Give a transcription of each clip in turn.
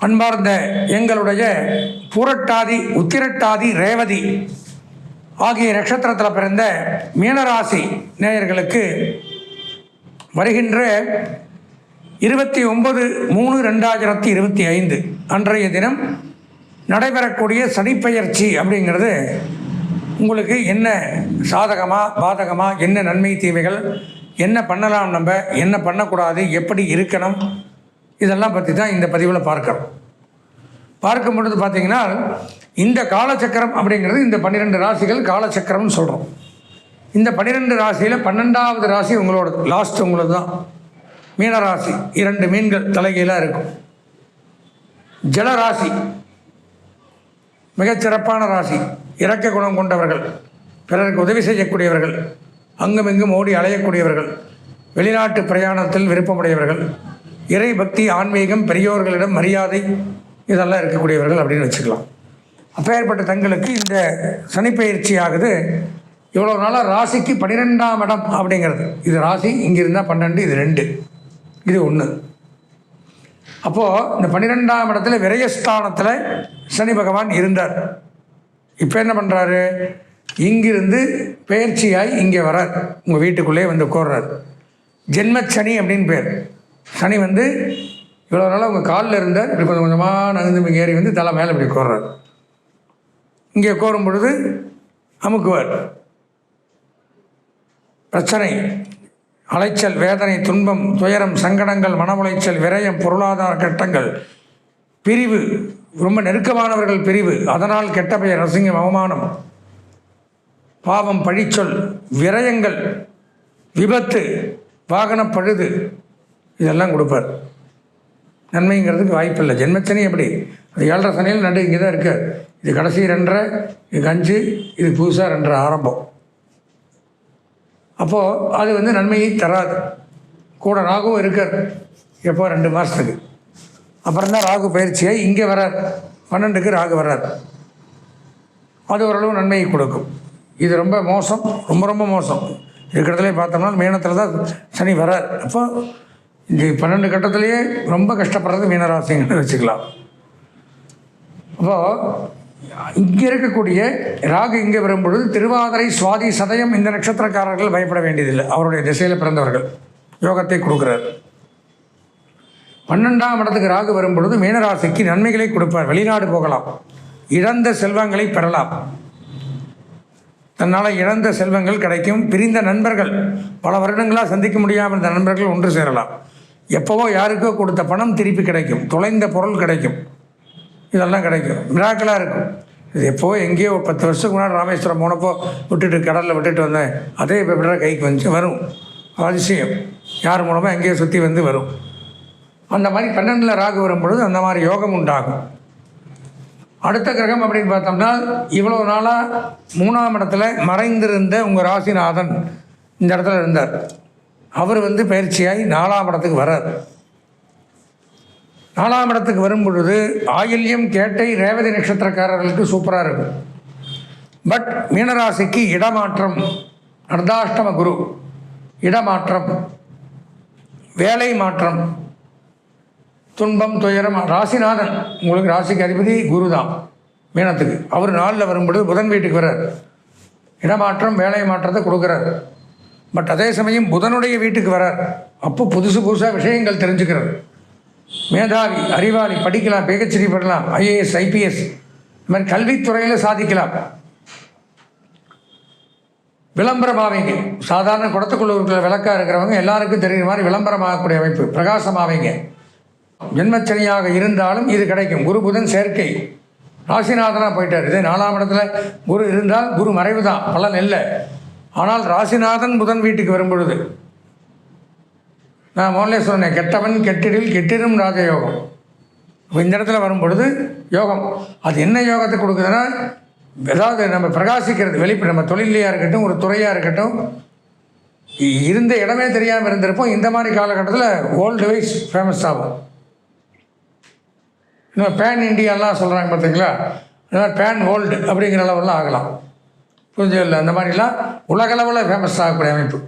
அன்பார்ந்த எங்களுடைய பூரட்டாதி, உத்திரட்டாதி, ரேவதி ஆகிய நட்சத்திரத்தில் பிறந்த மீனராசி நேயர்களுக்கு வருகின்ற 29/3/2025 அன்றைய தினம் நடைபெறக்கூடிய சனிப்பெயர்ச்சி அப்படிங்கிறது உங்களுக்கு என்ன சாதகமாக பாதகமாக, என்ன நன்மை தீமைகள், என்ன பண்ணலாம், நம்ம என்ன பண்ணக்கூடாது, எப்படி இருக்கணும், இதெல்லாம் பற்றி தான் இந்த பதிவில் பார்க்கும் பொழுது பார்த்திங்கன்னா, இந்த காலச்சக்கரம் அப்படிங்கிறது இந்த 12 ராசிகள் காலச்சக்கரம்னு சொல்கிறோம். இந்த 12 ராசியில் 12வது ராசி உங்களோட லாஸ்ட் உங்களது தான். மீனராசி 2 மீன்கள் தலைகீழாக இருக்கும். ஜலராசி மிகச்சிறப்பான ராசி, இரக்க குணம் கொண்டவர்கள், பிறருக்கு உதவி செய்யக்கூடியவர்கள், அங்குமிங்கும் ஓடி அலையக்கூடியவர்கள், வெளிநாட்டு பிரயாணத்தில் விருப்பமுடையவர்கள், இறை பக்தி, ஆன்மீகம், பெரியோர்களிடம் மரியாதை, இதெல்லாம் இருக்கக்கூடியவர்கள் அப்படின்னு வச்சுக்கலாம். அப்பேற்பட்ட தங்களுக்கு இந்த சனிப்பெயர்ச்சி ஆகுது. இவ்வளோ நாளாக ராசிக்கு 12ஆம் இடம் அப்படிங்கிறது, இது ராசி, இங்கே இருந்தால் 12, இது 2, இது 1. அப்போது இந்த 12ஆம் இடத்துல விரயஸ்தானத்தில் சனி பகவான் இருந்தார். இப்போ என்ன பண்ணுறாரு, இங்கிருந்து பெயர்ச்சியாய் இங்கே வரார், உங்கள் வீட்டுக்குள்ளே வந்து உட்கார்றார். ஜென்மச்சனி அப்படின்னு பேர். சனி வந்து இவ்வளோ நாளாக உங்கள் காலில் இருந்தார், இப்படி கொஞ்சம் கொஞ்சமாக நகர்ந்து ஏறி வந்து தலை மேலே இப்படி உட்கார்றார். இங்கே உட்காரும் பொழுது அமுக்குவார். பிரச்சனை, அலைச்சல், வேதனை, துன்பம், துயரம், சங்கடங்கள், மன உளைச்சல், விரயம், பொருளாதார கட்டங்கள், பிரிவு, ரொம்ப நெருக்கமானவர்கள் பிரிவு, அதனால் கெட்ட பெயர், அசிங்கம், அவமானம், பாவம், பழிச்சொல், விரயங்கள், விபத்து, வாகன பழுது, இதெல்லாம் கொடுப்பார். நன்மைங்கிறதுக்கு வாய்ப்பில்லை. ஜென்மச்சனி எப்படி, அது 7.5 சனியில் நடு இங்கே தான் இருக்கார். இது கடைசி 2.5, இது 5, இது புதுசாக 2.5 ஆரம்பம். அப்போது அது வந்து நன்மையை தராது. கூட ராகுவும் இருக்கார், எப்போ 2 மாதத்துக்கு அப்புறம் தான் ராகு பயிற்சியாய் இங்கே வரார். 12க்கு ராகு வரார். அது ஓரளவு நன்மையை கொடுக்கும். இது ரொம்ப மோசம், ரொம்ப ரொம்ப மோசம். இருக்கிறதுலே பார்த்தோம்னா மீனத்தில் தான் சனி வரார். அப்போ இந்த 12 கட்டத்திலேயே ரொம்ப கஷ்டப்படுறது மீனராசின்னு வச்சுக்கலாம். அப்போது இங்கே இருக்கக்கூடிய ராகு இங்கே வரும்பொழுது திருவாதிரை, சுவாதி, சதயம் இந்த நட்சத்திரக்காரர்கள் பயப்பட வேண்டியதில்லை. அவருடைய திசையில் பிறந்தவர்கள் யோகத்தை கொடுக்குறார். 12ஆம் இடத்துக்கு ராகு வரும்பொழுது மீனராசிக்கு நன்மைகளை கொடுப்பார். வெளிநாடு போகலாம், இழந்த செல்வங்களை பெறலாம், தன்னால் இழந்த செல்வங்கள் கிடைக்கும். பிரிந்த நண்பர்கள், பல வருடங்களாக சந்திக்க முடியாமல் இருந்த நண்பர்கள் ஒன்று சேரலாம். எப்போவோ யாருக்கோ கொடுத்த பணம் திருப்பி கிடைக்கும். தொலைந்த பொருள் கிடைக்கும். இதெல்லாம் கிடைக்கும். மிராக்கலாக இருக்கும். இது எப்போவோ எங்கேயோ 10 வருஷத்துக்கு முன்னாடி ராமேஸ்வரம் போனப்போ விட்டுட்டு கடலில் விட்டுட்டு வந்தேன், அதே இப்போ விட கைக்கு வந்து வரும். அதிசயம் யார் மூலமாக எங்கேயோ சுற்றி வந்து வரும். அந்த மாதிரி 12ல் ராகு வரும்பொழுது அந்த மாதிரி யோகம் உண்டாகும். அடுத்த கிரகம் அப்படின்னு பார்த்தோம்னா, இவ்வளோ நாளாக 3ஆம் இடத்துல மறைந்திருந்த உங்கள் ராசிநாதன் இந்த இடத்துல இருந்தார். அவர் வந்து பயிற்சியாகி 4ஆம் இடத்துக்கு வரார். 4ஆம் இடத்துக்கு வரும் பொழுது ஆயில்யம், கேட்டை, ரேவதி நட்சத்திரக்காரர்களுக்கு சூப்பராக இருக்கும். பட் மீனராசிக்கு இடமாற்றம், அர்த்தாஷ்டம குரு, இடமாற்றம், வேலை மாற்றம், துன்பம், துயரம். ராசிநாதன் உங்களுக்கு ராசிக்கு அதிபதி குரு தான் மீனத்துக்கு. அவர் 4ல் வரும்பொழுது புதன் வீட்டுக்கு வர்றார். இடமாற்றம், வேலை மாற்றத்தை கொடுக்குறார். பட் அதே சமயம் புதனுடைய வீட்டுக்கு வரார். அப்போ புதுசாக விஷயங்கள் தெரிஞ்சுக்கிறது. மேதாவி, அறிவாளி, படிக்கலாம், PhD பண்ணலாம், IAS, IPS, இந்த மாதிரி கல்வித்துறையில் சாதிக்கலாம். விளம்பரமாவீங்க. சாதாரண குடத்துக்குள்ள இருக்கிற விளக்காக இருக்கிறவங்க எல்லாருக்கும் தெரிகிற மாதிரி விளம்பரமாகக்கூடிய அமைப்பு, பிரகாசமாவீங்க. ஜென்மச்சனியாக இருந்தாலும் இது கிடைக்கும். குரு புதன் சேர்க்கை, ராசிநாதனாக போயிட்டார். இதே 4ஆம் இடத்துல குரு இருந்தால் குரு மறைவு தான், பலன் இல்லை. ஆனால் ராசிநாதன் புதன் வீட்டுக்கு வரும்பொழுது, நான் முதல்ல சொன்னேன், கெட்டவன் கெட்டிடில் கெட்டிடும் ராஜயோகம். இப்போ இந்த இடத்துல வரும்பொழுது யோகம். அது என்ன யோகத்தை கொடுக்குதுன்னா, ஏதாவது நம்ம பிரகாசிக்கிறது, நம்ம தொழிலையாக இருக்கட்டும், ஒரு துறையாக இருக்கட்டும், இருந்த இடமே தெரியாமல் இருந்திருப்போம். இந்த மாதிரி காலகட்டத்தில் வேர்ல்டு வைஸ் ஃபேமஸ் ஆகும். இன்னும் பேன் இண்டியாலாம் சொல்கிறாங்க பார்த்தீங்களா, இந்த மாதிரி பேன் வேர்ல்டு அப்படிங்கிற அளவெல்லாம் ஆகலாம். புரிஞ்சு இல்லை, அந்த மாதிரிலாம் உலகளவில் ஃபேமஸ் ஆகக்கூடிய அமைப்பு.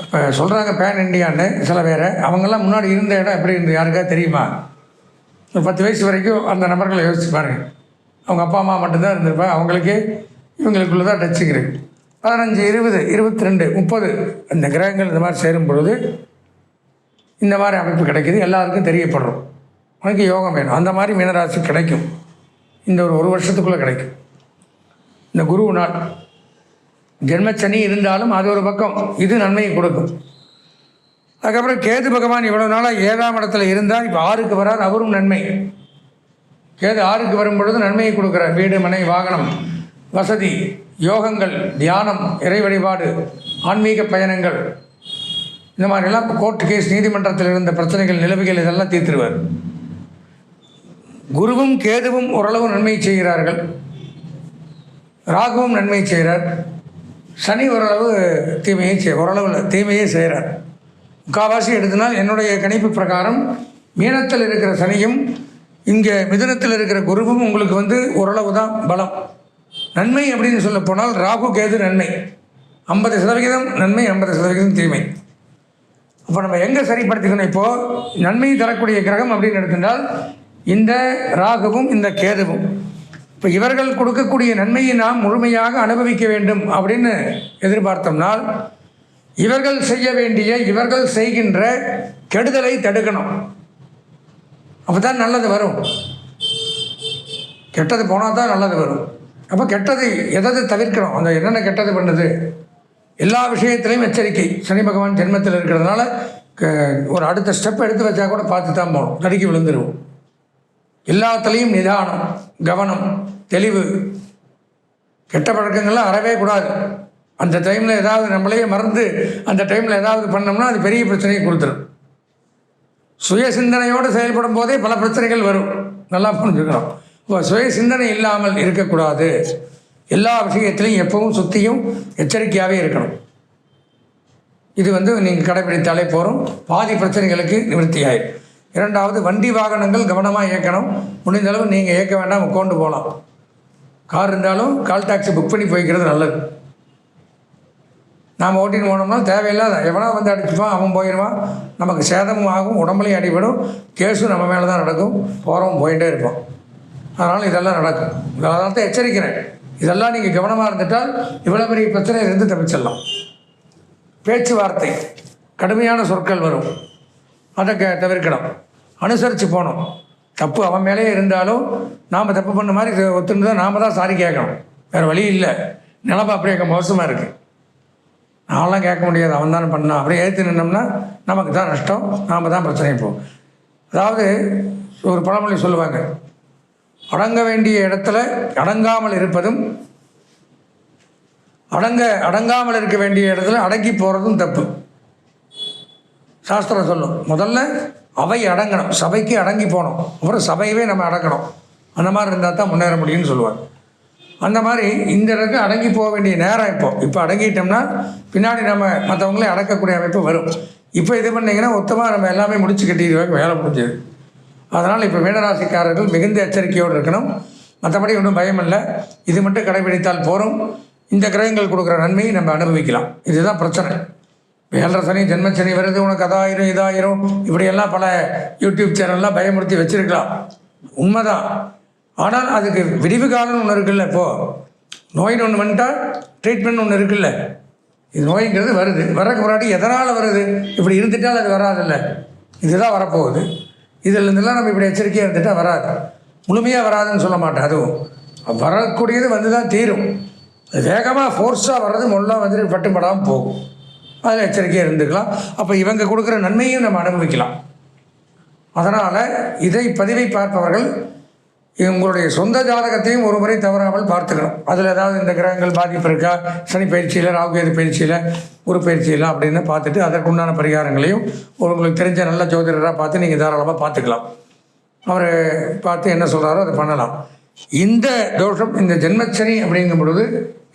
இப்போ சொல்கிறாங்க பேன் இண்டியான்னு சில பேர். அவங்கெல்லாம் முன்னாடி இருந்த இடம் எப்படி இருந்து யாருக்கா தெரியுமா? ஒரு 10 வயசு வரைக்கும் அந்த நபர்களை யோசிச்சு பாருங்கள். அவங்க அப்பா அம்மா மட்டும்தான் இருந்திருப்பாங்க. அவங்களுக்கே இவங்களுக்குள்ளே தான் டச்சுக்கு இருக்குது. 15, 20, 22, 30 அந்த கிரகங்கள் இந்த மாதிரி சேரும் பொழுது இந்த மாதிரி அமைப்பு கிடைக்கிது. எல்லாருக்கும் தெரியப்படுறோம். உனக்கு யோகம் வேணும். அந்த மாதிரி மீனராசி கிடைக்கும். இந்த ஒரு வருஷத்துக்குள்ளே கிடைக்கும். இந்த குரு நாள் ஜென்மச்சனி இருந்தாலும் அது ஒரு பக்கம், இது நன்மையை கொடுக்கும். அதுக்கப்புறம் கேது பகவான் இவ்வளோ நாளாக 7ஆம் இடத்துல இருந்தால் இப்போ 6க்கு வரார். அவரும் நன்மை. கேது 6க்கு வரும் பொழுது நன்மையை கொடுக்குறார். வீடு, மனை, வாகனம், வசதி, யோகங்கள், தியானம், இறை வழிபாடு, ஆன்மீக பயணங்கள், இந்த மாதிரிலாம் கோர்ட்டு கேஸ், நீதிமன்றத்தில் இருந்த பிரச்சனைகள், நிலவுகள் இதெல்லாம் தீர்த்துருவார். குருவும் கேதுவும் ஓரளவு நன்மை செய்கிறார்கள். ராகுவும் நன்மை செய்கிறார். சனி ஓரளவு தீமையே செய்கிறார். முக்கால்வாசி எடுத்தினால் என்னுடைய கணிப்பு பிரகாரம் மீனத்தில் இருக்கிற சனியும் இங்கே மிதுனத்தில் இருக்கிற குருவும் உங்களுக்கு ஓரளவு தான் பலம். நன்மை அப்படின்னு சொல்ல போனால் ராகு கேது நன்மை 50% நன்மை, 50% தீமை. அப்போ நம்ம எங்கே சரிப்படுத்திக்கணும்? இப்போது நன்மை தரக்கூடிய கிரகம் அப்படின்னு எடுத்துட்டால் இந்த ராகுவும் இந்த கேதுவும். இப்போ இவர்கள் கொடுக்கக்கூடிய நன்மையை நாம் முழுமையாக அனுபவிக்க வேண்டும் அப்படின்னு எதிர்பார்த்தோம்னால் இவர்கள் செய்ய வேண்டிய, இவர்கள் செய்கின்ற கெடுதலை தடுக்கணும். அப்போ தான் நல்லது வரும். கெட்டது போனால் தான் நல்லது வரும். அப்போ கெட்டது எதை தவிர்க்கணும்? அந்த என்னென்ன கெட்டது பண்ணுது எல்லா விஷயத்திலையும் எச்சரிக்கை. சனி பகவான் ஜென்மத்தில் இருக்கிறதுனால ஒரு அடுத்த ஸ்டெப் எடுத்து வச்சா கூட பார்த்து தான் போகணும். தடுக்கி விழுந்துருவோம். எல்லாத்துலேயும் நிதானம், கவனம், தெளிவு. கெட்ட பழக்கங்கள்லாம் அறவே கூடாது. அந்த டைமில் ஏதாவது நம்மளையே மறந்து அந்த டைமில் ஏதாவது பண்ணோம்னா அது பெரிய பிரச்சனையை கொடுத்துரும். சுய சிந்தனையோடு செயல்படும் போதே பல பிரச்சனைகள் வரும். நல்லா புரிஞ்சுக்கணும். இப்போ சுய சிந்தனை இல்லாமல் இருக்கக்கூடாது. எல்லா விஷயத்திலையும் எப்பவும் சுற்றியும் எச்சரிக்கையாகவே இருக்கணும். இது நீங்கள் கடைபிடித்தாலே போகிறோம். பாதி பிரச்சனைகளுக்கு நிவர்த்தி ஆயிடும். 2வது, வண்டி வாகனங்கள் கவனமாக இயக்கணும். முடிந்தளவு நீங்கள் இயக்க வேண்டாம், உட்காந்து போகலாம். கார் இருந்தாலும் கால் டாக்ஸி புக் பண்ணி போய்க்கிறது நல்லது. நாம் ஓட்டின்னு போனோம்னா தேவையில்லாத எவனா அடிச்சுப்பான், அவன் போயிடுவான். நமக்கு சேதமும் ஆகும், உடம்புலையும் அடிபடும், கேஸும் நம்ம மேலே தான் நடக்கும். போகிறவன் போயிட்டே இருப்போம். அதனால் இதெல்லாம் நடக்கும். அதனால தான் எச்சரிக்கிறேன். இதெல்லாம் நீங்கள் கவனமாக இருந்துட்டால் இவ்வளோ பெரிய பிரச்சனையிலிருந்து தப்பிச்சிடலாம். பேச்சுவார்த்தை, கடுமையான சொற்கள் வரும். அதை தவிர்க்கணும். அனுசரித்து போகணும். தப்பு அவன் மேலேயே இருந்தாலும் நாம் தப்பு பண்ண மாதிரி ஒத்துன்னு தான் நாம் தான் சாரி கேட்கணும். வேறு வழி இல்லை. நிலப்பா அப்படியே மோசமாக இருக்குது. நான்லாம் கேட்க முடியாது, அவன் தானே பண்ணான். அப்படியே ஏற்று நின்னோம்னா நமக்கு தான் நஷ்டம், நாம் தான் பிரச்சனை போகும். அதாவது ஒரு பழமொழி சொல்லுவாங்க, அடங்க வேண்டிய இடத்துல அடங்காமல் இருப்பதும், அடங்காமல் இருக்க வேண்டிய இடத்துல அடங்கி போகிறதும் தப்பு. சாஸ்திரம் சொல்லும், முதல்ல அவை அடங்கணும், சபைக்கு அடங்கி போகணும், அப்புறம் சபையவே நம்ம அடக்கணும். அந்த மாதிரி இருந்தால் தான் முன்னேற முடியும்னு சொல்லுவாங்க. அந்த மாதிரி இந்த இடத்துக்கு அடங்கி போக வேண்டிய நேரம் இப்போ அடங்கிட்டோம்னா பின்னாடி நம்ம மற்றவங்களே அடக்கக்கூடிய அமைப்பு வரும். இப்போ இது பண்ணிங்கன்னா மொத்தமாக நம்ம எல்லாமே முடிச்சு கட்டிடுவாங்க, வேலை முடிஞ்சது. அதனால் இப்போ மீனராசிக்காரர்கள் மிகுந்த எச்சரிக்கையோடு இருக்கணும். மற்றபடி ஒன்றும் பயம் இல்லை. இது மட்டும் கடைபிடித்தால் போகிறோம். இந்த கிரகங்கள் கொடுக்குற நன்மையை நம்ம அனுபவிக்கலாம். இதுதான் பிரச்சனை. 7.5 சனி, ஜென்மச்சனி வருது, உனக்கு அதாயிரம் இதாயிரம் இப்படியெல்லாம் பல யூடியூப் சேனல்லாம் பயமுறுத்தி வச்சுருக்கலாம். உண்மைதான். ஆனால் அதுக்கு விடிவு காலம்னு ஒன்று இருக்குல்ல. இப்போது நோயின்னு ஒன்று வந்துட்டால் ட்ரீட்மெண்ட் ஒன்று இருக்குல்ல. இது நோய்ங்கிறது வருது, வரக்கு முன்னாடி எதனால் வருது, இப்படி இருந்துட்டால் அது வராதில்ல, இதுதான் வரப்போகுது. இதிலேருந்துலாம் நம்ம இப்படி எச்சரிக்கையாக இருந்துட்டால் வராது. முழுமையாக வராதுன்னு சொல்ல மாட்டேன். அதுவும் வரக்கூடியது தான் தீரும். அது வேகமாக ஃபோர்ஸாக வர்றது முல்லாம் பட்டுப்படாமல் போகும். அதில் எச்சரிக்கையாக இருந்துக்கலாம். அப்போ இவங்க கொடுக்குற நன்மையும் நம்ம அனுபவிக்கலாம். அதனால் இதை பதிவை பார்ப்பவர்கள் உங்களுடைய சொந்த ஜாதகத்தையும் ஒரு முறை தவறாமல் பார்த்துக்கணும். அதில் ஏதாவது இந்த கிரகங்கள் பாதிப்பு இருக்கா, சனி பயிற்சியில், ராகுகேது பயிற்சியில், குரு பயிற்சியில் அப்படின்னு பார்த்துட்டு அதற்குண்டான பரிகாரங்களையும் உங்களுக்கு தெரிஞ்ச நல்ல ஜோதிடராக பார்த்து நீங்கள் தாராளமாக பார்த்துக்கலாம். அவர் பார்த்து என்ன சொல்கிறாரோ அதை பண்ணலாம். இந்த தோஷம், இந்த ஜென்மச்சனி அப்படிங்கும் பொழுது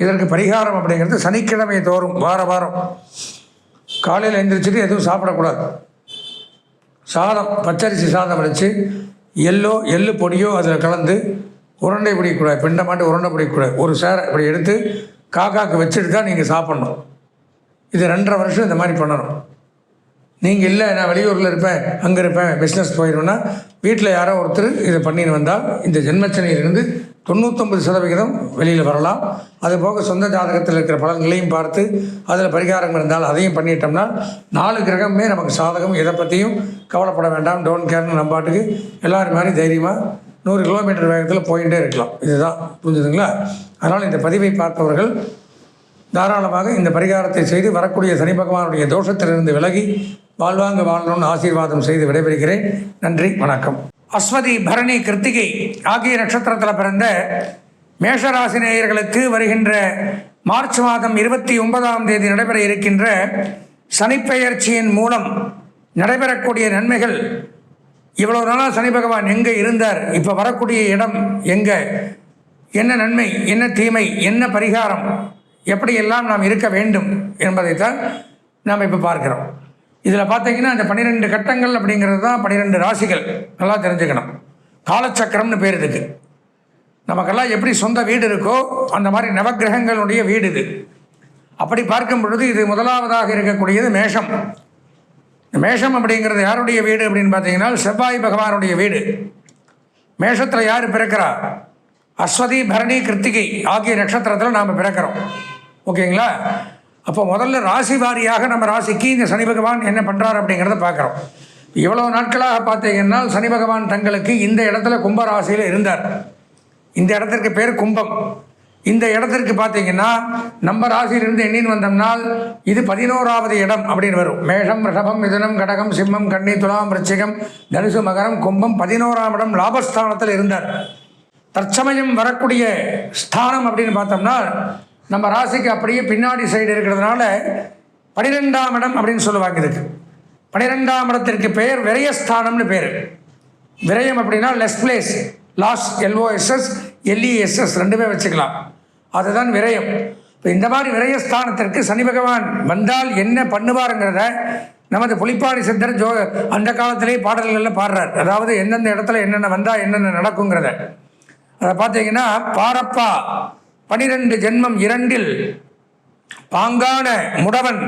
இதற்கு பரிகாரம் அப்படிங்கிறது சனிக்கிழமை தோறும் வாரம் காலையில் எழுந்திரிச்சிட்டு எதுவும் சாப்பிடக்கூடாது. சாதம், பச்சரிசி சாதம் வச்சு எள்ளு பொடியோ அதில் கலந்து உருண்டை பிடிக்கக்கூடாது, பிண்டமாட்டு உருண்டை பிடிக்கக்கூடாது. ஒரு சேரை இப்படி எடுத்து காக்காவுக்கு வச்சுட்டு தான் நீங்கள் சாப்பிட்ணும். இது 2.5 வருஷம் இந்த மாதிரி பண்ணணும். நீங்கள் இல்லை நான் வெளியூரில் இருப்பேன், அங்கே இருப்பேன், பிஸ்னஸ் போயிடுவேன்னா வீட்டில் யாரோ ஒருத்தர் இதை பண்ணின்னு வந்தால் இந்த ஜென்மச்சனியிலிருந்து 99% வெளியில் வரலாம். அதுபோக சொந்த ஜாதகத்தில் இருக்கிற பலன்களையும் பார்த்து அதில் பரிகாரம் இருந்தால் அதையும் பண்ணிட்டோம்னா 4 கிரகமே நமக்கு சாதகம். எதை பற்றியும் கவலைப்பட வேண்டாம், டோன்ட் கேர்னு நம்ம பாட்டுக்கு எல்லோரும் மாதிரி தைரியமாக 100 கிலோமீட்டர் வேகத்தில் போயிட்டே இருக்கலாம். இதுதான், புரிஞ்சுதுங்களா? அதனால் இந்த பதிவை பார்ப்பவர்கள் தாராளமாக இந்த பரிகாரத்தை செய்து வரக்கூடிய சனி பகவானுடைய தோஷத்திலிருந்து விலகி வாழ்வாங்க வாழணும்னு ஆசீர்வாதம் செய்து விடைபெறுகிறேன். நன்றி, வணக்கம். அஸ்வதி, பரணி, கிருத்திகை ஆகிய நட்சத்திரத்தில் பிறந்த மேஷராசி நேயர்களுக்கு வருகின்ற மார்ச் மாதம் 29ஆம் தேதி நடைபெற இருக்கின்ற சனிப்பெயர்ச்சியின் மூலம் நடைபெறக்கூடிய நன்மைகள், இவ்வளோ நாளாக சனி பகவான் எங்கே இருந்தார், இப்போ வரக்கூடிய இடம் எங்கே, என்ன நன்மை, என்ன தீமை, என்ன பரிகாரம், எப்படியெல்லாம் நாம் இருக்க வேண்டும் என்பதைத்தான் நாம் இப்போ பார்க்குறோம். இதில் பார்த்தீங்கன்னா இந்த 12 கட்டங்கள் அப்படிங்கிறது தான் 12 ராசிகள். நல்லா தெரிஞ்சுக்கணும். காலச்சக்கரம்னு பேர் இதுக்கு. நமக்கெல்லாம் எப்படி சொந்த வீடு இருக்கோ அந்த மாதிரி நவக்கிரகங்களுடைய வீடு இது. அப்படி பார்க்கும் பொழுது இது முதலாவதாக இருக்கக்கூடியது மேஷம். மேஷம் அப்படிங்கிறது யாருடைய வீடு அப்படின்னு பார்த்தீங்கன்னா செவ்வாய் பகவானுடைய வீடு. மேஷத்தில் யார் பிறக்கிறா? அஸ்வதி, பரணி, கிருத்திகை ஆகிய நட்சத்திரத்தில் நாம் பிறக்கிறோம். ஓகேங்களா? அப்போ முதல்ல ராசி வாரியாக நம்ம ராசிக்கு இந்த சனி பகவான் என்ன பண்ணுறார் அப்படிங்கிறத பார்க்குறோம். இவ்வளோ நாட்களாக பார்த்தீங்கன்னா சனி பகவான் தங்களுக்கு இந்த இடத்துல கும்ப ராசியில் இருந்தார். இந்த இடத்திற்கு பேர் கும்பம். இந்த இடத்திற்கு பார்த்தீங்கன்னா நம்ம ராசியிலிருந்து எண்ணின்னு வந்தோம்னால் இது 11வது இடம் அப்படின்னு வரும். மேஷம், ரிஷபம், மிதுனம், கடகம், சிம்மம், கன்னி, துலாம், விருச்சிகம், தனுசு, மகரம், கும்பம் 11ஆம் இடம் லாபஸ்தானத்தில் இருந்தார். தற்சமயம் வரக்கூடிய ஸ்தானம் அப்படின்னு பார்த்தோம்னா நம்ம ராசிக்கு அப்படியே பின்னாடி சைடு இருக்கிறதுனால 12ஆம் இடம் அப்படின்னு சொல்லுவாங்க. இதுக்கு 12ஆம் இடத்திற்கு பெயர் விரயஸ்தானம்னு பேர். விரயம் அப்படின்னா less place, loss, LOSS, LESS ரெண்டுமே வச்சுக்கலாம். அதுதான் விரயம். இப்போ இந்த மாதிரி விரயஸ்தானத்திற்கு சனி பகவான் வந்தால் என்ன பண்ணுவாருங்கிறத நமது புலிப்பாடி சித்தர் அந்த காலத்திலே பாடல்களில் பாடுறார். அதாவது எந்தெந்த இடத்துல என்னென்ன வந்தால் என்னென்ன நடக்குங்கிறத. அதை பார்த்தீங்கன்னா பாரப்பா 12 ஜென்மம் 2இல் பாங்கான முடவன்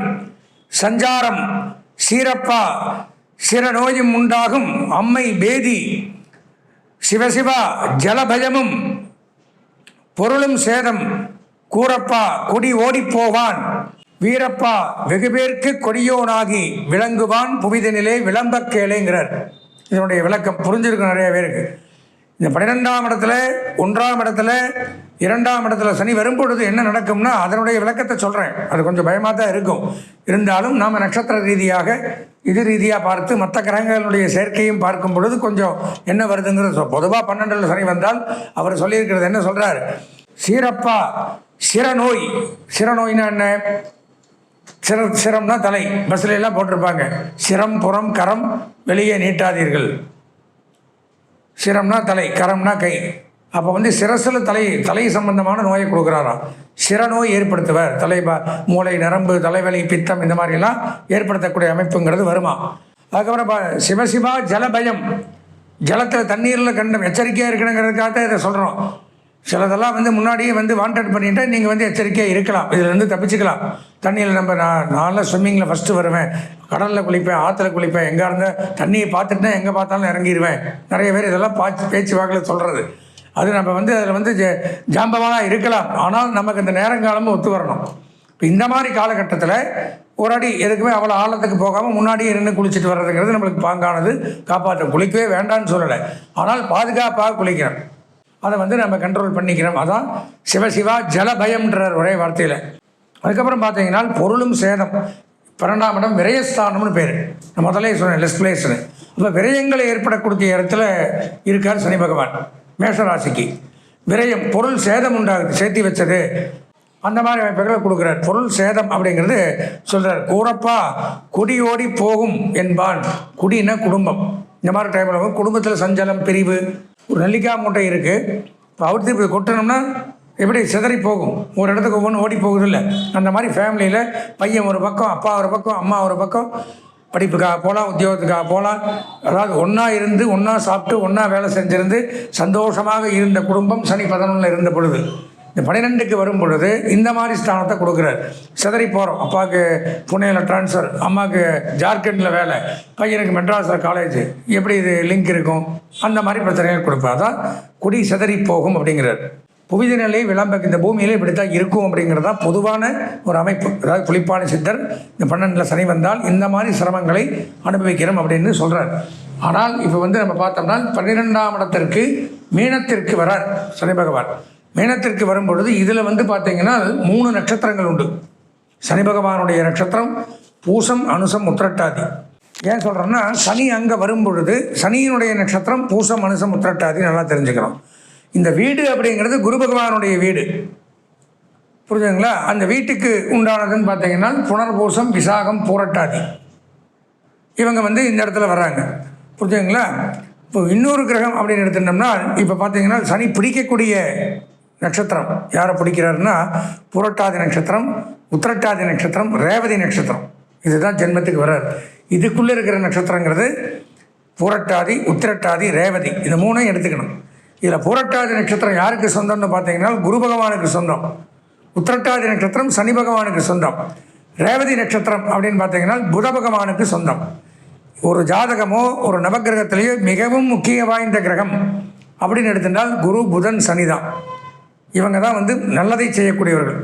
சஞ்சாரம் சீரப்பா சிரநோயும் உண்டாகும் அம்மை பேதி சிவசிவா ஜலபயமும் பொருளும் சேதம் கூறப்பா கொடி ஓடிப்போவான் வீரப்பா வெகுபேர்க்கு கொடியோனாகி விளங்குவான் புவிதனிலே விளம்பக் கேளுங்கிறார். இதனுடைய விளக்கம் புரிஞ்சிருக்கும் நிறைய பேருக்கு. இந்த 12ஆம் இடத்துல 1ஆம் இடத்துல 2ஆம் இடத்துல சனி வரும்பொழுது என்ன நடக்கும்னா அதனுடைய விளக்கத்தை சொல்கிறேன். அது கொஞ்சம் பயமாக தான் இருக்கும். இருந்தாலும் நாம் நட்சத்திர ரீதியாக இது ரீதியாக பார்த்து மற்ற கிரகங்களுடைய சேர்க்கையும் பார்க்கும் பொழுது கொஞ்சம் என்ன வருதுங்கிறது பொதுவாக 12இல் சனி வந்தால் அவர் சொல்லியிருக்கிறது என்ன சொல்கிறார்? சீரப்பா சிரநோய். சிரநோய்னா என்ன? சிரம்னா தலை. பஸ்ல எல்லாம் போட்டிருப்பாங்க சிரம் புறம் கரம் வெளியே நீட்டாதீர்கள். சிரம்னா தலை, கரம்னா கை. அப்போ சிரசில் தலை சம்பந்தமான நோயை கொடுக்குறாராம். சிரநோய் ஏற்படுத்துவார். மூளை, நரம்பு, தலைவலி, பித்தம் இந்த மாதிரிலாம் ஏற்படுத்தக்கூடிய அமைப்புங்கிறது வருமா. அதுக்கப்புறம் சிவசிவா ஜலபயம். ஜலத்தில் தண்ணீரில் கண்டம் எச்சரிக்கையாக இருக்கணுங்கிறதுக்காக இதை சொல்கிறோம். சிலதெல்லாம் முன்னாடியே வாண்டட் பண்ணிவிட்டு நீங்கள் எச்சரிக்கையாக இருக்கலாம், இதிலேருந்து தப்பிச்சுக்கலாம். தண்ணியில் நான்லாம் ஸ்விம்மிங்கில் ஃபஸ்ட்டு வருவேன், கடலில் குளிப்பேன், ஆற்றுல குளிப்பேன், எங்கே இருந்தால் தண்ணியை பார்த்துட்டு எங்கே பார்த்தாலும் இறங்கிடுவேன். நிறைய பேர் இதெல்லாம் பேச்சு வாக்கில் சொல்கிறது. அது நம்ம அதில் ஜாம்பவானாக இருக்கலாம். ஆனால் நமக்கு இந்த நேரங்காலமும் ஒத்து வரணும். இப்போ இந்த மாதிரி காலகட்டத்தில் ஒரு அடி எதுக்குமே அவ்வளோ ஆழத்துக்கு போகாமல் முன்னாடியே நின்று குளிச்சுட்டு வர்றதுங்கிறது நம்மளுக்கு பாங்கானது. காப்பாற்ற குளிக்கவே வேண்டான்னு சொல்லலை, ஆனால் பாதுகாப்பாக குளிக்கிறோம். அதை நம்ம கண்ட்ரோல் பண்ணிக்கிறோம். அதான் சிவசிவா ஜலபயம்ன்றார் ஒரே வார்த்தையில். அதுக்கப்புறம் பார்த்தீங்கன்னா பொருளும் சேதம். 12ஆம் இடம் விரயஸ்தானம்னு பேர். நான் முதலே சொன்னேன் லெஸ் பிளேஸ்னு. அப்போ விரயங்களை ஏற்படக்கூடிய இடத்துல இருக்கார் சனி பகவான் மேஷராசிக்கு. விரயம், பொருள் சேதம் உண்டாகுது, சேர்த்தி வச்சது, அந்த மாதிரி அமைப்புகளை கொடுக்குறார். பொருள் சேதம் அப்படிங்கிறது சொல்கிறார். கூறப்பா குடி ஓடி போகும் என்பான். குடினா குடும்பம். இந்த மாதிரி டைமில் குடும்பத்தில் சஞ்சலம், பிரிவு. ஒரு நெல்லிக்காய் மூட்டை இருக்குது, இப்போ அவுத்து இப்போ கொட்டணும்னா எப்படி சிதறி போகும், ஒரு இடத்துக்கு ஒவ்வொன்று ஓடி போகுது இல்லை. அந்த மாதிரி ஃபேமிலியில் பையன் ஒரு பக்கம், அப்பா ஒரு பக்கம், அம்மா ஒரு பக்கம், படிப்புக்காக போகலாம், உத்தியோகத்துக்காக போகலாம். அதாவது ஒன்றா இருந்து ஒன்றா சாப்பிட்டு ஒன்றா வேலை செஞ்சிருந்து சந்தோஷமாக இருந்த குடும்பம் சனி 11 இருந்த பொழுது இந்த 12க்கு வரும் பொழுது இந்த மாதிரி ஸ்தானத்தை கொடுக்குறாரு. சிதறி போகிறோம், அப்பாவுக்கு புனேயில் ட்ரான்ஸ்ஃபர், அம்மாவுக்கு ஜார்க்கண்டில் வேலை, பையனுக்கு மெட்ராஸில் காலேஜ், எப்படி இது லிங்க் இருக்கும், அந்த மாதிரி பிரச்சனைகள் கொடுப்பார். தான் குடி சிதறி போகும் அப்படிங்கிறார். புவித நிலை விளம்பக்கு இந்த பூமியிலே இப்படித்தான் இருக்கும் அப்படிங்கிறது தான் பொதுவான ஒரு அமைப்பு. அதாவது புலிப்பாணி சித்தர் இந்த 12ல் சனி வந்தால் இந்த மாதிரி சிரமங்களை அனுபவிக்கிறோம் அப்படின்னு சொல்கிறார். ஆனால் இப்போ நம்ம பார்த்தோம்னா 12ஆம் இடத்திற்கு மீனத்திற்கு வரார் சனி பகவான். மீனத்திற்கு வரும்பொழுது இதில் பார்த்தீங்கன்னா 3 நட்சத்திரங்கள் உண்டு. சனி பகவானுடைய நட்சத்திரம் பூசம், அனுசம், உத்திரட்டாதி. ஏன் சொல்கிறேன்னா சனி அங்கே வரும்பொழுது சனியினுடைய நட்சத்திரம் பூசம், அனுசம், உத்திரட்டாதி நல்லா தெரிஞ்சுக்கணும். இந்த வீடு அப்படிங்கிறது குரு பகவானுடைய வீடு, புரிஞ்சுங்களா? அந்த வீட்டுக்கு உண்டானதுன்னு பார்த்தீங்கன்னா புனர்பூசம், விசாகம், பூரட்டாதி. இவங்க இந்த இடத்துல வர்றாங்க, புரிஞ்சுங்களா? இப்போ இன்னொரு கிரகம் அப்படின்னு எடுத்துட்டோம்னா இப்போ பார்த்தீங்கன்னா சனி பிடிக்கக்கூடிய நட்சத்திரம் யாரை பிடிக்கிறாருன்னா புரட்டாதி நட்சத்திரம், உத்திரட்டாதி நட்சத்திரம், ரேவதி நட்சத்திரம். இதுதான் ஜென்மத்துக்கு வர்றார். இதுக்குள்ளே இருக்கிற நட்சத்திரங்கிறது புரட்டாதி, உத்திரட்டாதி, ரேவதி. இந்த 3ஐயும் எடுத்துக்கணும். இதில் புரட்டாதி நட்சத்திரம் யாருக்கு சொந்தம்னு பார்த்தீங்கன்னா குரு பகவானுக்கு சொந்தம். உத்திரட்டாதி நட்சத்திரம் சனி பகவானுக்கு சொந்தம். ரேவதி நட்சத்திரம் அப்படின்னு பார்த்தீங்கன்னா புத பகவானுக்கு சொந்தம். ஒரு ஜாதகமோ ஒரு நவகிரகத்திலேயோ மிகவும் முக்கிய வாய்ந்த கிரகம் அப்படின்னு எடுத்துட்டால் குரு, புதன், சனி தான். இவங்க தான் நல்லதை செய்யக்கூடியவர்கள்.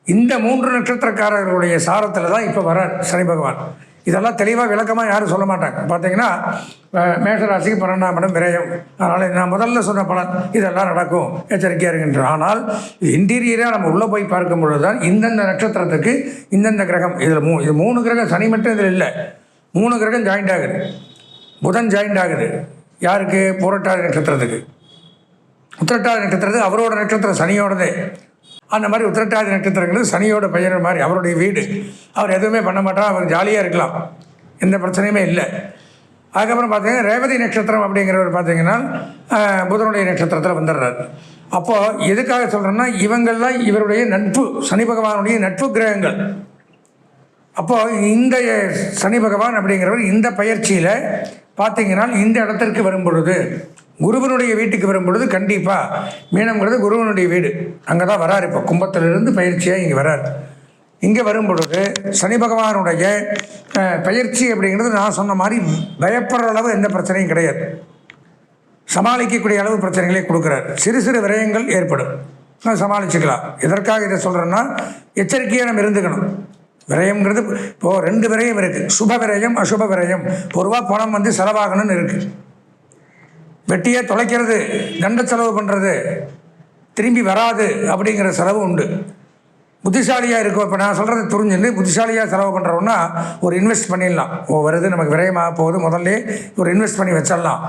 இந்த 3 நட்சத்திரக்காரர்களுடைய சாரத்தில் தான் இப்போ வரார் சனி பகவான். இதெல்லாம் தெளிவாக விளக்கமாக யாரும் சொல்ல மாட்டாங்க. பார்த்தீங்கன்னா மேஷராசிக்கு 12ஆம் இடம் விரயம், அதனால் நான் முதல்ல சொன்ன பலன் இதெல்லாம் நடக்கும், எச்சரிக்கையாக இருக்கின்ற. ஆனால் இன்டீரியராக நம்ம உள்ளே போய் பார்க்கும் பொழுது தான் இந்தந்த நட்சத்திரத்துக்கு இந்தந்த கிரகம் இது 3 கிரகம். சனி மட்டும் இதில் இல்லை, 3 கிரகம் ஜாயிண்ட் ஆகுது. புதன் ஜாயிண்ட் ஆகுது யாருக்கு? புரட்டாதி நட்சத்திரத்துக்கு. உத்திரட்டாதி நட்சத்திரத்துக்கு அவரோட நட்சத்திரம் சனியோடதே. அந்த மாதிரி உத்திரட்டாதி நட்சத்திரங்கிறது சனியோட பையன் மாதிரி, அவருடைய வீடு. அவர் எதுவுமே பண்ண மாட்டார், அவர் ஜாலியாக இருக்கலாம், எந்த பிரச்சனையுமே இல்லை. அதுக்கப்புறம் பார்த்தீங்கன்னா ரேவதி நட்சத்திரம் அப்படிங்கிறவர் பார்த்தீங்கன்னா புதனுடைய நட்சத்திரத்தில் வந்துடுறாரு. அப்போது எதுக்காக சொல்கிறேன்னா இவங்கள்லாம் இவருடைய நட்பு, சனி பகவானுடைய நட்பு கிரகங்கள். அப்போது இந்த சனி பகவான் அப்படிங்கிறவர் இந்த பயிற்சியில் பார்த்தீங்கன்னா இந்த இடத்திற்கு வரும் பொழுது, குருவனுடைய வீட்டுக்கு வரும்பொழுது கண்டிப்பாக மீனம்ங்கிறது குருவனுடைய வீடு, அங்கே தான் வரார். இப்போ கும்பத்திலிருந்து பயிற்சியாக இங்கே வரார். இங்கே வரும்பொழுது சனி பகவானுடைய பயிற்சி அப்படிங்கிறது நான் சொன்ன மாதிரி பயப்படுற அளவு எந்த பிரச்சனையும் கிடையாது, சமாளிக்கக்கூடிய அளவு பிரச்சனைகளே கொடுக்குறார். சிறு சிறு விரயங்கள் ஏற்படும், சமாளிச்சுக்கலாம். எதற்காக இதை சொல்கிறேன்னா எச்சரிக்கையாக நம்ம இருந்துக்கணும். விரயம்ங்கிறது இப்போது 2 விரயம் இருக்குது, சுப விரயம், அசுப விரயம். பொதுவாக பணம் செலவாகணும்னு இருக்குது. வெட்டியை தொலைக்கிறது, தண்ட செலவு பண்ணுறது, திரும்பி வராது அப்படிங்கிற செலவு உண்டு. புத்திசாலியாக இருக்கும். இப்போ நான் சொல்கிறது புரிஞ்சுன்னு புத்திசாலியாக செலவு பண்ணுறோன்னா ஒரு இன்வெஸ்ட் பண்ணிடலாம். வருது நமக்கு விரயமாக போகுது, முதல்ல ஒரு இன்வெஸ்ட் பண்ணி வச்சிடலாம்,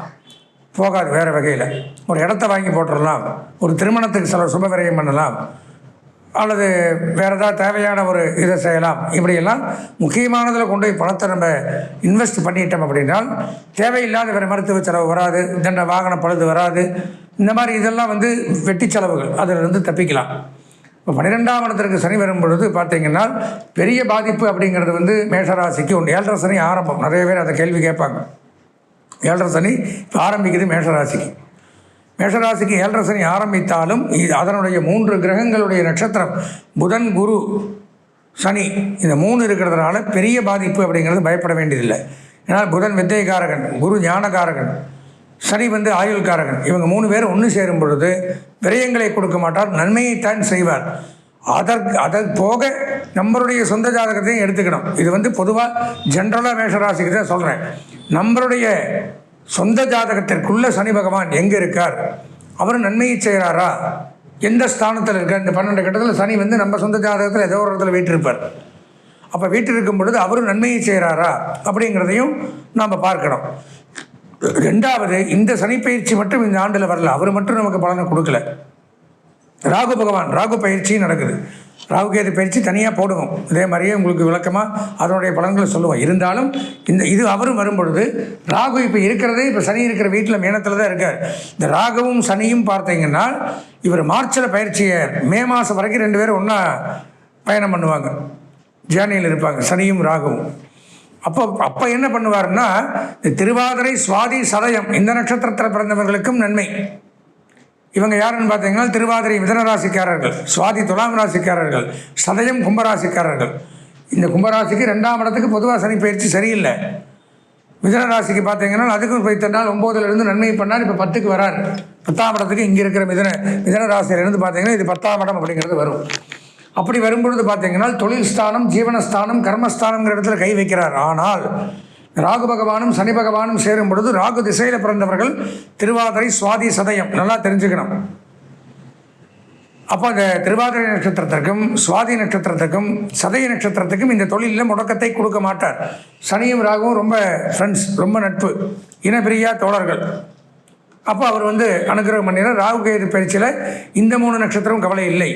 போகாது வேறு வகையில். ஒரு இடத்த வாங்கி போட்டுடலாம், ஒரு திருமணத்துக்கு செலவு சுப விரயம் பண்ணலாம், அல்லது வேறு ஏதாவது தேவையான ஒரு இதை செய்யலாம். இப்படியெல்லாம் முக்கியமானதில் கொண்டு போய் பணத்தை நம்ம இன்வெஸ்ட் பண்ணிட்டோம் அப்படின்னால் தேவையில்லாத வேறு மருத்துவ செலவு வராது, தண்ட வாகன பழுது வராது. இந்த மாதிரி இதெல்லாம் வெட்டி செலவுகள், அதிலிருந்து தப்பிக்கலாம். இப்போ 12ஆம் இடத்திற்கு சனி வரும் பொழுது பார்த்திங்கன்னா பெரிய பாதிப்பு அப்படிங்கிறது மேஷராசிக்கு உண்டு. 7.5 சனி ஆரம்பம். நிறைய பேர் அதை கேள்வி கேட்பாங்க. 7.5 சனி இப்போ ஆரம்பிக்குது மேஷராசிக்கு. மேஷராசிக்கு 7.5 சனி ஆரம்பித்தாலும் அதனுடைய 3 கிரகங்களுடைய நட்சத்திரம் புதன், குரு, சனி, இந்த 3 இருக்கிறதுனால பெரிய பாதிப்பு அப்படிங்கிறது பயப்பட வேண்டியதில்லை. ஏன்னா புதன் வித்தைகாரகன், குரு ஞானகாரகன், சனி ஆயுள்காரகன். இவங்க 3 பேர் ஒன்று சேரும் பொழுது விரயங்களை கொடுக்க மாட்டார், நன்மையைத்தான் செய்வார். அதற்கு போக நம்மளுடைய சொந்த ஜாதகத்தையும் எடுத்துக்கணும். இது பொதுவாக ஜென்ரலாக மேஷராசிக்கு தான் சொல்கிறேன். நம்மளுடைய சொந்த ஜாதகத்திற்குள்ள சனி பகவான் எங்கே இருக்கார், அவர் நன்மையை செய்கிறாரா, எந்த ஸ்தானத்தில் இருக்கார். இந்த 12 கட்டத்தில் சனி நம்ம சொந்த ஜாதகத்தில் ஏதோ ஒரு இடத்துல வீட்டிருப்பார். அப்போ வீட்டில் இருக்கும் பொழுது அவரும் நன்மையை செய்கிறாரா அப்படிங்கிறதையும் நாம் பார்க்கணும். 2வது, இந்த சனி பயிற்சி மட்டும் இந்த ஆண்டில் வரல, அவர் மட்டும் நமக்கு பலனை கொடுக்கல. ராகு பகவான், ராகு பயிற்சியும் நடக்குது. ராகுகேது பயிற்சி தனியாக போடுவோம், இதே மாதிரியே உங்களுக்கு விளக்கமாக அதனுடைய பலன்களை சொல்லுவோம். இருந்தாலும் இது அவரும் வரும்பொழுது ராகு இப்போ இருக்கிறதே, இப்போ சனி இருக்கிற வீட்டில் மீனத்தில் தான் இருக்கார். இந்த ராகுவும் சனியும் பார்த்தீங்கன்னா இவர் மார்ச்சில் பயிற்சியை மே மாதம் வரைக்கும் 2 பேரும் ஒன்றா பயணம் பண்ணுவாங்க, ஜேர்னியில் இருப்பாங்க, சனியும் ராகுவும். அப்போ என்ன பண்ணுவார்னா திருவாதிரை, சுவாதி, சதயம் இந்த நட்சத்திரத்தில் பிறந்தவர்களுக்கும் நன்மை. இவங்க யாருன்னு பார்த்தீங்கன்னா திருவாதிரை மிதுன ராசிக்காரர்கள், சுவாதி துலாம் ராசிக்காரர்கள், சதயம் கும்பராசிக்காரர்கள். இந்த கும்பராசிக்கு 2ஆம் இடத்துக்கு பொதுவாக சனி பயிற்சி சரியில்லை. மிதுன ராசிக்கு பார்த்தீங்கன்னா அதுக்கும் போய் தன்னால் 9லேருந்து நன்மை பண்ணார். இப்போ 10க்கு வரார். 10ஆம் இடத்துக்கு இங்கே இருக்கிற மிதுன ராசியிலேருந்து பார்த்தீங்கன்னா இது 10ஆம் இடம் அப்படிங்கிறது வரும். அப்படி வரும்பொழுது பார்த்தீங்கன்னா தொழில் ஸ்தானம், ஜீவனஸ்தானம், கர்மஸ்தானங்கிற இடத்துல கை வைக்கிறார். ஆனால் ராகு பகவானும் சனி பகவானும் சேரும் பொழுது ராகு திசையில் பிறந்தவர்கள் திருவாதிரை, சுவாதி, சதயம் நல்லா தெரிஞ்சுக்கணும். அப்போ அந்த திருவாதிரை நட்சத்திரத்திற்கும் சுவாதி நட்சத்திரத்துக்கும் சதய நட்சத்திரத்துக்கும் இந்த தொழிலில் முடக்கத்தை கொடுக்க மாட்டார். சனியும் ராகுவும் ரொம்ப ஃப்ரெண்ட்ஸ், ரொம்ப நட்பு, இனப்பிரியா தோழர்கள். அப்போ அவர் அனுகிரகம் பண்ணினார். ராகு கேது பயிற்சியில் இந்த 3 நட்சத்திரம் கவலை இல்லை,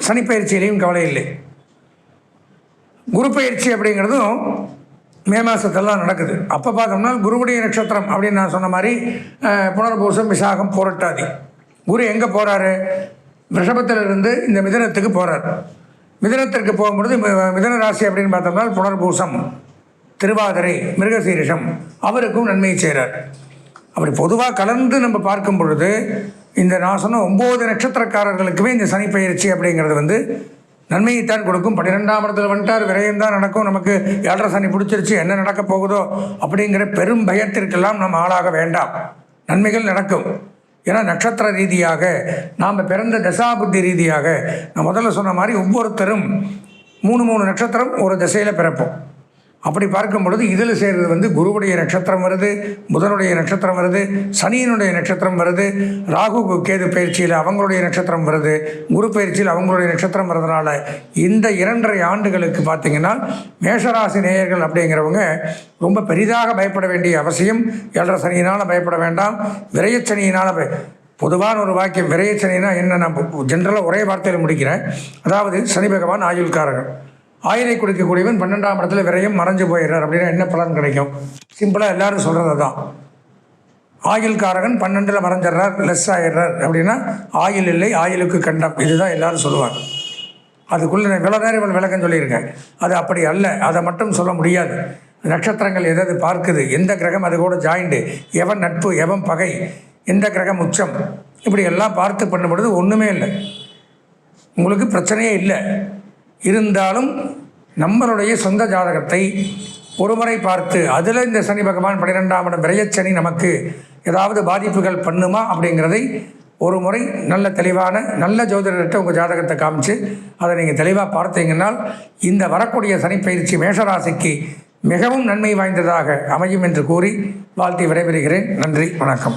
சனி பயிற்சியிலையும் கவலை இல்லை. குரு பயிற்சி அப்படிங்கிறதும் மே மாதத்தெல்லாம் நடக்குது. அப்போ பார்த்தோம்னா குருவுடைய நட்சத்திரம் அப்படின்னு நான் சொன்ன மாதிரி புனர்பூசம், விசாகம், புரட்டாதி. குரு எங்கே போகிறாரு? ரிஷபத்திலிருந்து இந்த மிதுனத்துக்கு போகிறார். மிதுனத்திற்கு போகும்பொழுது மிதுன ராசி அப்படின்னு பார்த்தோம்னா புனர்பூசம், திருவாதிரை, மிருகசீரிஷம் அவருக்கும் நன்மையை செய்கிறார். அப்படி பொதுவாக கலந்து நம்ம பார்க்கும் பொழுது இந்த நான் சொன்ன 9 நட்சத்திரக்காரர்களுக்குமே இந்த சனி பயிற்சி அப்படிங்கிறது நன்மையைத்தான் கொடுக்கும். 12ஆம் இடத்துல வந்துட்டார், விரயம் தான் நடக்கும். நமக்கு 7.5 சனி பிடிச்சிருச்சு, என்ன நடக்க போகுதோ அப்படிங்கிற பெரும் பயத்திற்கெல்லாம் நம்ம ஆளாக வேண்டாம். நன்மைகள் நடக்கும். ஏன்னா நட்சத்திர ரீதியாக நாம் பிறந்த தசாபுத்தி ரீதியாக நான் முதல்ல சொன்ன மாதிரி ஒவ்வொருத்தரும் 3 நட்சத்திரம் ஒரு திசையில் பிறப்போம். அப்படி பார்க்கும் பொழுது இதில் சேர்றது குருவுடைய நட்சத்திரம் வருது, புதனுடைய நட்சத்திரம் வருது, சனியினுடைய நட்சத்திரம் வருது, ராகு கேது பயிற்சியில் அவங்களுடைய நட்சத்திரம் வருது, குரு பயிற்சியில் அவங்களுடைய நட்சத்திரம் வருதுனால இந்த 2.5 ஆண்டுகளுக்கு பார்த்திங்கன்னா மேஷராசி நேயர்கள் அப்படிங்கிறவங்க ரொம்ப பெரிதாக பயப்பட வேண்டிய அவசியம். 7.5 சனியினால் பயப்பட வேண்டாம். விரயச்சனியினால் பொதுவான ஒரு வாக்கியம், விரயச்சனினா என்ன, நான் ஜென்ரலாக ஒரே வார்த்தையில் முடிக்கிறேன். அதாவது சனி பகவான் ஆயுள்காரர்கள், ஆயிலை கொடுக்கக்கூடியவன் 12ஆம் இடத்துல விரயம் மறைஞ்சு போயிடுறார். அப்படின்னா என்ன பலன் கிடைக்கும்? சிம்பிளாக எல்லாரும் சொல்கிறது தான். ஆயுள்காரகன் 12ல் மறைஞ்சிட்றார், லெஸ் ஆகிடுறார். அப்படின்னா ஆயுள் இல்லை, ஆயுளுக்கு கண்டம், இதுதான் எல்லாரும் சொல்லுவாங்க. அதுக்குள்ளே இவ்வளோ நேரம் விளக்கம் சொல்லியிருக்கேன். அது அப்படி அல்ல, அதை மட்டும் சொல்ல முடியாது. நட்சத்திரங்கள் எதாவது பார்க்குது, எந்த கிரகம் அது கூட ஜாயிண்டு, எவன் நட்பு, எவன் பகை, எந்த கிரகம் உச்சம், இப்படி எல்லாம் பார்த்து பண்ணும்பொழுது ஒன்றுமே இல்லை, உங்களுக்கு பிரச்சனையே இல்லை. இருந்தாலும் நம்மளுடைய சொந்த ஜாதகத்தை ஒரு முறை பார்த்து அதில் இந்த சனி பகவான் 12ஆம் இடம் விரயச்சனி நமக்கு ஏதாவது பாதிப்புகள் பண்ணுமா அப்படிங்கிறதை ஒரு முறை நல்ல தெளிவான நல்ல ஜோதிடர்கிட்ட உங்கள் ஜாதகத்தை காமிச்சு அதை நீங்கள் தெளிவாக பார்த்தீங்கன்னா இந்த வரக்கூடிய சனிப்பயிற்சி மேஷராசிக்கு மிகவும் நன்மை வாய்ந்ததாக அமையும் என்று கூறி வாழ்த்தி விடைபெறுகிறேன். நன்றி, வணக்கம்.